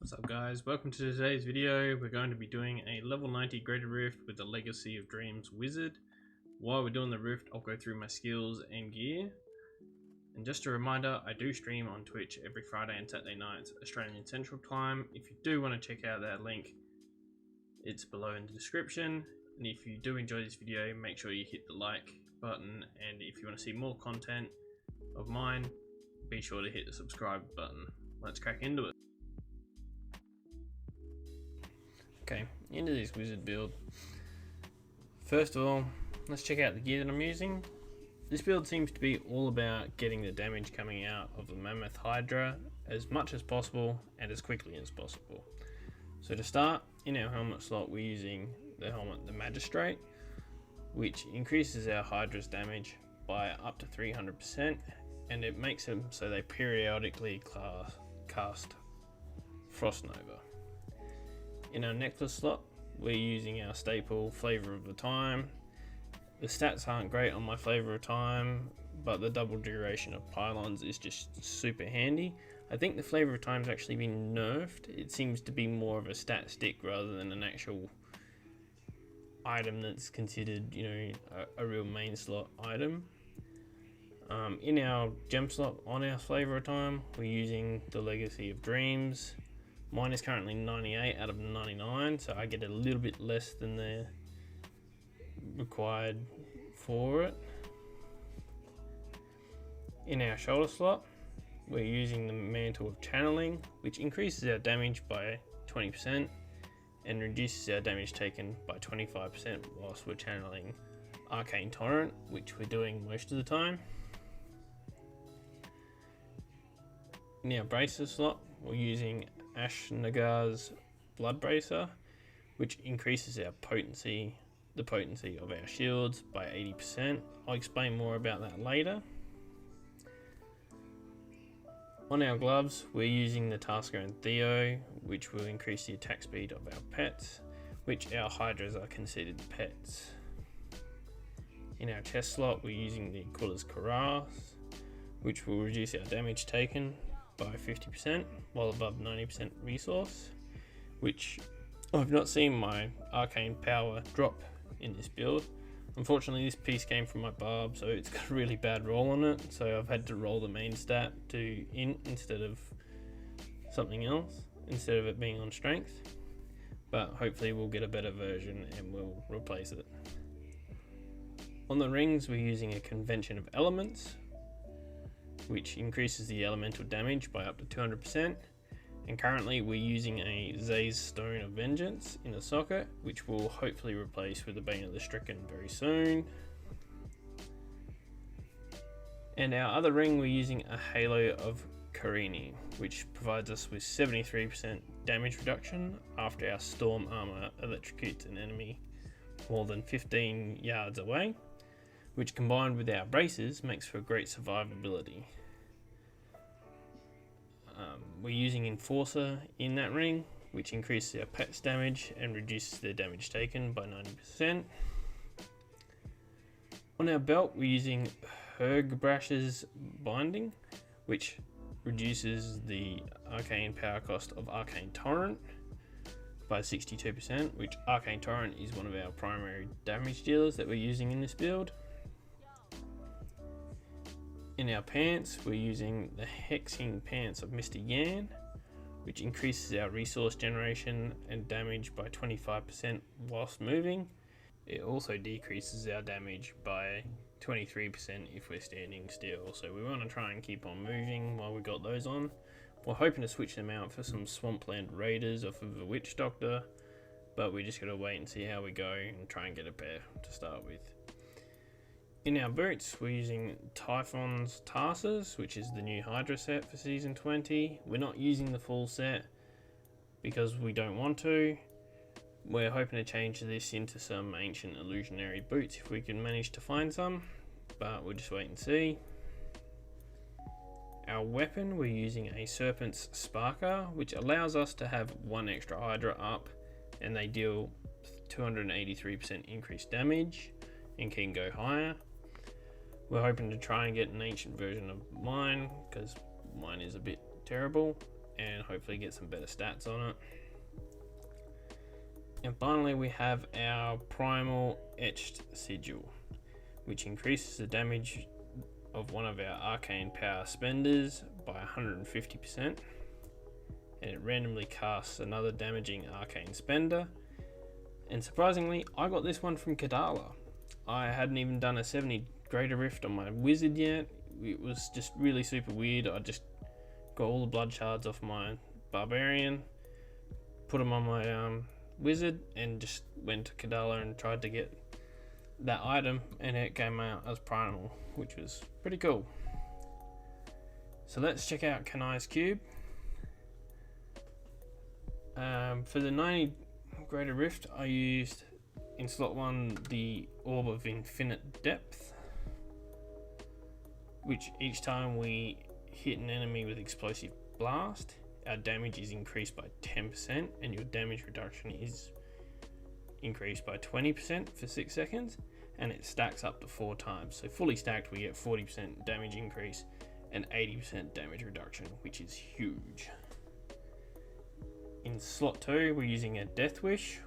What's up guys, welcome to today's video. We're going to be doing a level 90 graded rift with the Legacy of Dreams wizard. While we're doing the rift, I'll go through my skills and gear. And just a reminder, I do stream on Twitch every Friday and Saturday nights Australian Central Time. If you do want to check out that link, it's below in the description. And if you do enjoy this video, make sure you hit the like button, and if you want to see more content of mine, be sure to hit the subscribe button. Let's crack into it. Okay, into this wizard build. First of all, let's check out the gear that I'm using. This build seems to be all about getting the damage coming out of the Mammoth Hydra as much as possible and as quickly as possible. So to start, in our helmet slot we're using the helmet the Magistrate, which increases our Hydra's damage by up to 300%, and it makes them so they periodically cast Frost Nova. In our necklace slot, we're using our staple Flavor of the Time. The stats aren't great on my Flavor of Time, but the double duration of pylons is just super handy. I think the Flavor of Time's actually been nerfed. It seems to be more of a stat stick rather than an actual item that's considered, a real main slot item. In our gem slot on our Flavor of Time, we're using the Legacy of Dreams. Mine is currently 98 out of 99, so I get a little bit less than the required for it. In our shoulder slot, we're using the Mantle of Channeling, which increases our damage by 20% and reduces our damage taken by 25% whilst we're channeling Arcane Torrent, which we're doing most of the time. In our braces slot, we're using Ashnagar's Blood Bracer, which increases our potency, the potency of our shields by 80%. I'll explain more about that later. On our gloves, we're using the Tasker and Theo, which will increase the attack speed of our pets, which our Hydras are considered pets. In our chest slot, we're using the Aquila's Cuirass, which will reduce our damage taken by 50% while above 90% resource, which I've not seen my arcane power drop in this build. Unfortunately, this piece came from my barb, so it's got a really bad roll on it, so I've had to roll the main stat to int instead of something else, instead of it being on strength, but hopefully we'll get a better version and we'll replace it. On the rings, we're using a Convention of Elements, which increases the elemental damage by up to 200%, and currently we're using a Zay's Stone of Vengeance in the socket, which will hopefully replace with the Bane of the Stricken very soon. And our other ring, we're using a Halo of Karini, which provides us with 73% damage reduction after our Storm Armor electrocutes an enemy more than 15 yards away, which combined with our braces makes for great survivability. We're using Enforcer in that ring, which increases our pets damage and reduces their damage taken by 90%. On our belt, we're using Hergbrash's Binding, which reduces the arcane power cost of Arcane Torrent by 62%, which Arcane Torrent is one of our primary damage dealers that we're using in this build. In our pants, we're using the Hexing Pants of Mr. Yan, which increases our resource generation and damage by 25% whilst moving. It also decreases our damage by 23% if we're standing still, so we want to try and keep on moving while we got those on. We're hoping to switch them out for some Swampland Raiders off of the Witch Doctor, but we just gotta wait and see how we go and try and get a pair to start with. In our boots, we're using Typhon's Tarsus, which is the new Hydra set for Season 20. We're not using the full set because we don't want to. We're hoping to change this into some ancient illusionary boots if we can manage to find some, but we'll just wait and see. Our weapon, we're using a Serpent's Sparker, which allows us to have one extra Hydra up, and they deal 283% increased damage and can go higher. We're hoping to try and get an ancient version of mine because mine is a bit terrible, and hopefully get some better stats on it. And finally we have our Primal Etched Sigil, which increases the damage of one of our arcane power spenders by 150%, and it randomly casts another damaging arcane spender. And surprisingly, I got this one from Kadala. I hadn't even done a 70 Greater Rift on my wizard yet. It was just really super weird. I just got all the blood shards off my barbarian, put them on my wizard, and just went to Kadala and tried to get that item, and it came out as primal, which was pretty cool. So let's check out Kanai's cube. For the 90 Greater Rift, I used in slot 1 the Orb of Infinite Depth, which each time we hit an enemy with Explosive Blast, our damage is increased by 10% and your damage reduction is increased by 20% for 6 seconds, and it stacks up to 4 times. So fully stacked we get 40% damage increase and 80% damage reduction, which is huge. In slot 2 we're using a Death Wish,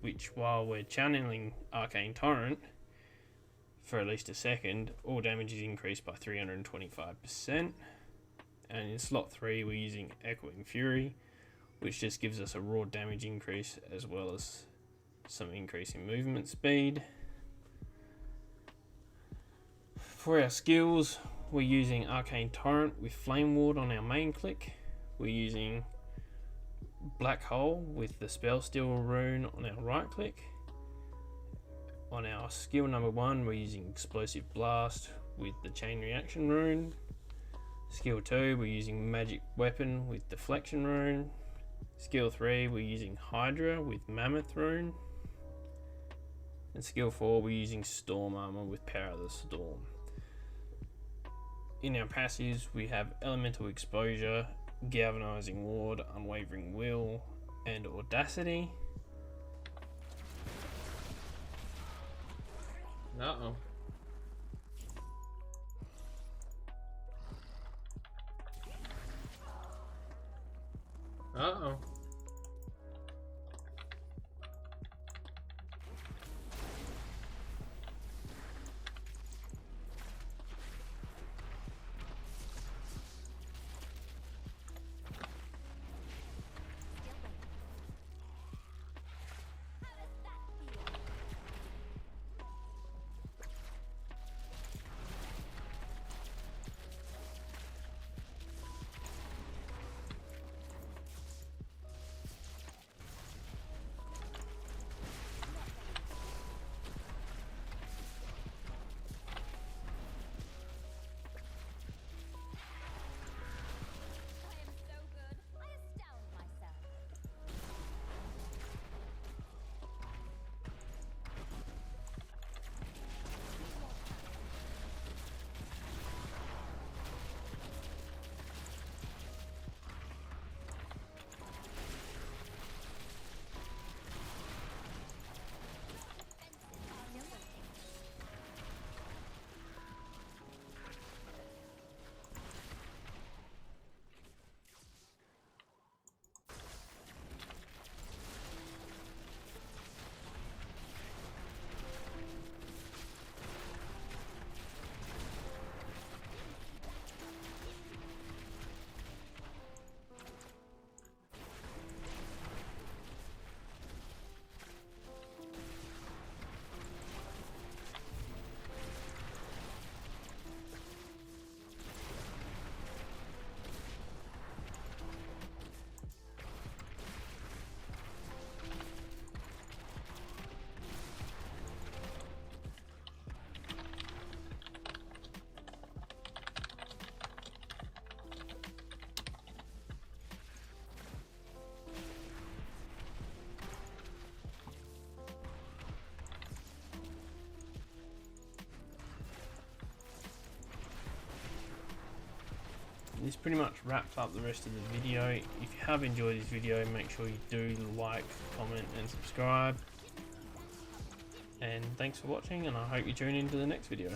which while we're channeling Arcane Torrent for at least a second, all damage is increased by 325%. And in slot 3 we're using Echoing Fury, which just gives us a raw damage increase as well as some increase in movement speed. For our skills, we're using Arcane Torrent with Flame Ward on our main click. We're using Black Hole with the Spell Steal rune on our right click. On our skill number 1, we're using Explosive Blast with the Chain Reaction rune. Skill 2, we're using Magic Weapon with Deflection rune. Skill 3, we're using Hydra with Mammoth rune. And skill 4, we're using Storm Armor with Power of the Storm. In our passives, we have Elemental Exposure, Galvanizing Ward, Unwavering Will, and Audacity. Uh-oh. Uh-oh. This pretty much wraps up the rest of the video. If you have enjoyed this video, make sure you do like, comment and subscribe. And thanks for watching, and I hope you tune into the next video.